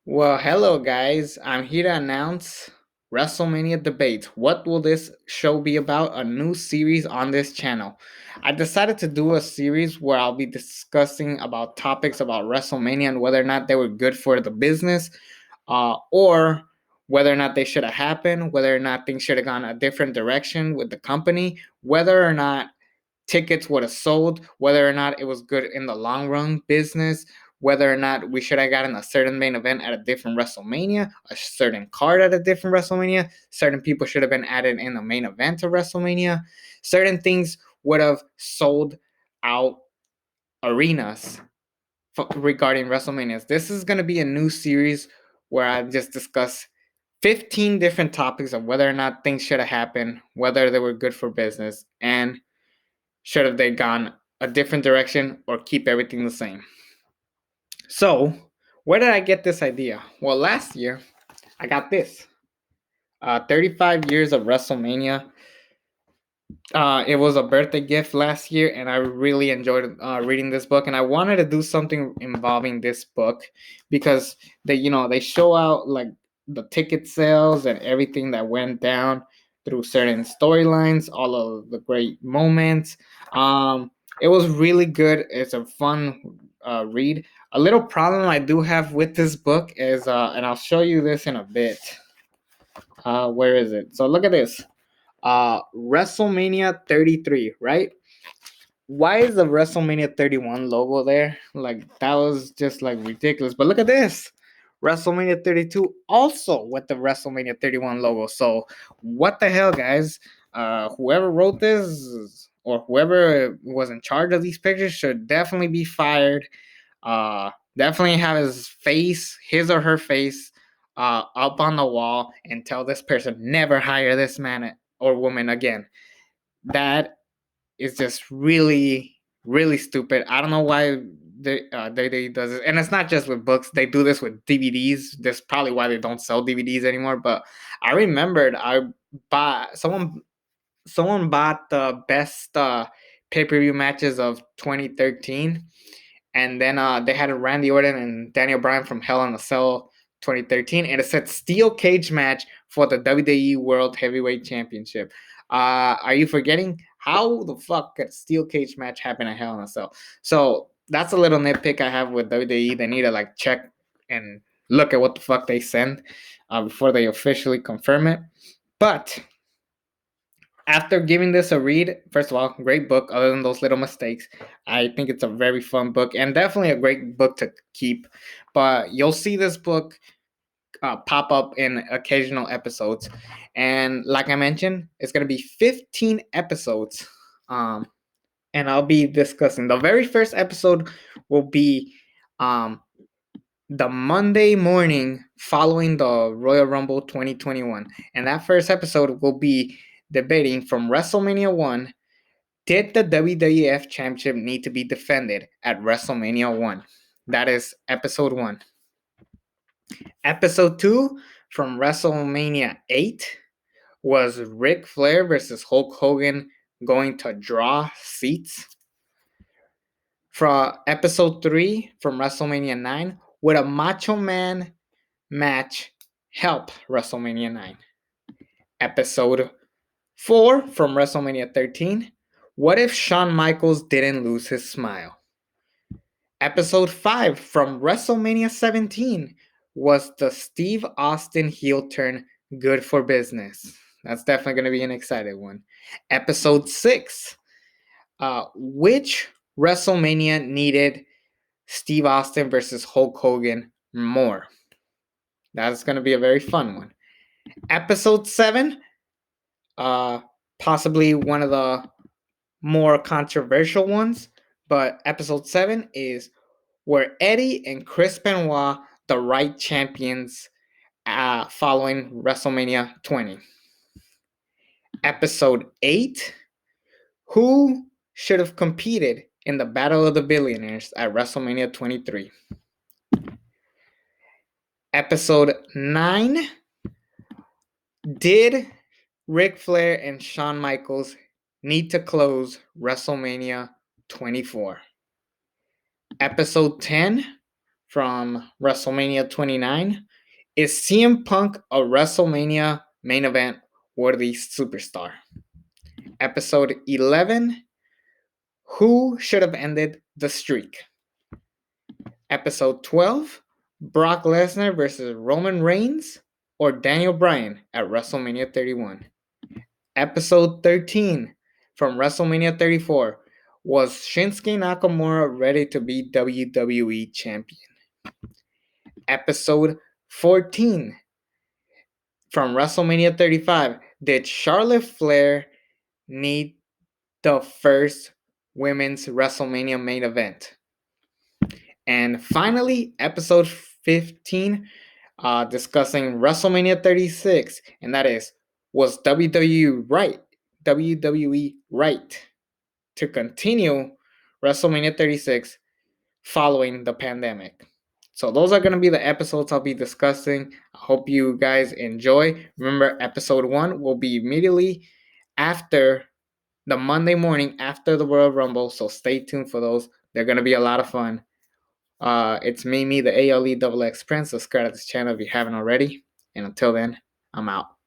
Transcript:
Well, hello guys. I'm here to announce WrestleMania Debates. What will this show be about? A new series on this channel. I decided to do a series where I'll be discussing about topics about WrestleMania and whether or not they were good for the business, or whether or not they should have happened, whether or not things should have gone a different direction with the company, whether or not tickets would have sold, whether or not it was good in the long run business, whether or not we should have gotten a certain main event at a different WrestleMania, a certain card at a different WrestleMania, certain people should have been added in the main event of WrestleMania, certain things would have sold out arenas regarding WrestleManias. This is going to be a new series where I just discuss 15 different topics of whether or not things should have happened, whether they were good for business, and should have they gone a different direction or keep everything the same? So, where did I get this idea? Well, last year I got this 35 years of WrestleMania. It was a birthday gift last year, and I really enjoyed reading this book. And I wanted to do something involving this book because they show out like the ticket sales and everything that went down through certain storylines, all of the great moments. It was really good. It's a fun read. A little problem I do have with this book is, and I'll show you this in a bit. Where is it? So look at this. WrestleMania 33, right? Why is the WrestleMania 31 logo there? Like that was just like ridiculous. But look at this. WrestleMania 32 also with the WrestleMania 31 logo. So what the hell, guys? Whoever wrote this or whoever was in charge of these pictures should definitely be fired. Definitely have his or her face, up on the wall and tell this person never hire this man or woman again. That is just really, really stupid. I don't know why they does it, and it's not just with books. They do this with DVDs. That's probably why they don't sell DVDs anymore. But I remembered I bought someone bought the best pay per view matches of 2013, and then they had a Randy Orton and Daniel Bryan from Hell in a Cell 2013, and it said steel cage match for the WWE World Heavyweight Championship. Are you forgetting how the fuck could a steel cage match happen at Hell in a Cell? So that's a little nitpick I have with WWE. They need to like check and look at what the fuck they send before they officially confirm it. But after giving this a read, first of all, great book. Other than those little mistakes, I think it's a very fun book and definitely a great book to keep. But you'll see this book pop up in occasional episodes, and like I mentioned, it's gonna be 15 episodes. And I'll be discussing the very first episode will be um, the Monday morning following the Royal Rumble 2021, and that first episode will be debating from WrestleMania 1. Did the WWF Championship need to be defended at WrestleMania 1? That is episode 1. Episode 2 from WrestleMania 8 was Ric Flair versus Hulk Hogan going to draw seats. From episode 3 from WrestleMania 9, would a Macho Man match help WrestleMania 9? Episode 4 from WrestleMania 13, what if Shawn Michaels didn't lose his smile? Episode 5 from WrestleMania 17, was the Steve Austin heel turn good for business? That's definitely going to be an exciting one. Episode 6, which WrestleMania needed Steve Austin versus Hulk Hogan more? That's going to be a very fun one. Episode 7, possibly one of the more controversial ones, but episode 7 is, were Eddie and Chris Benoit the right champions following WrestleMania 20? Episode 8, who should have competed in the Battle of the Billionaires at WrestleMania 23? Episode 9, did Ric Flair and Shawn Michaels need to close WrestleMania 24? Episode 10, from WrestleMania 29. Is CM Punk a WrestleMania main event worthy superstar? Episode 11. Who should have ended the streak? Episode 12. Brock Lesnar versus Roman Reigns or Daniel Bryan at WrestleMania 31. Episode 13 from WrestleMania 34. Was Shinsuke Nakamura ready to be WWE champion? Episode 14 from WrestleMania 35. Did Charlotte Flair need the first women's WrestleMania main event? And finally, episode 15, discussing WrestleMania 36, and that is, was WWE right to continue WrestleMania 36 following the pandemic? So those are going to be the episodes I'll be discussing. I hope you guys enjoy. Remember, episode 1 will be immediately after the Monday morning after the Royal Rumble, so stay tuned for those. They're going to be a lot of fun. It's me, the ALE Double X Prince. Subscribe to this channel if you haven't already. And until then, I'm out.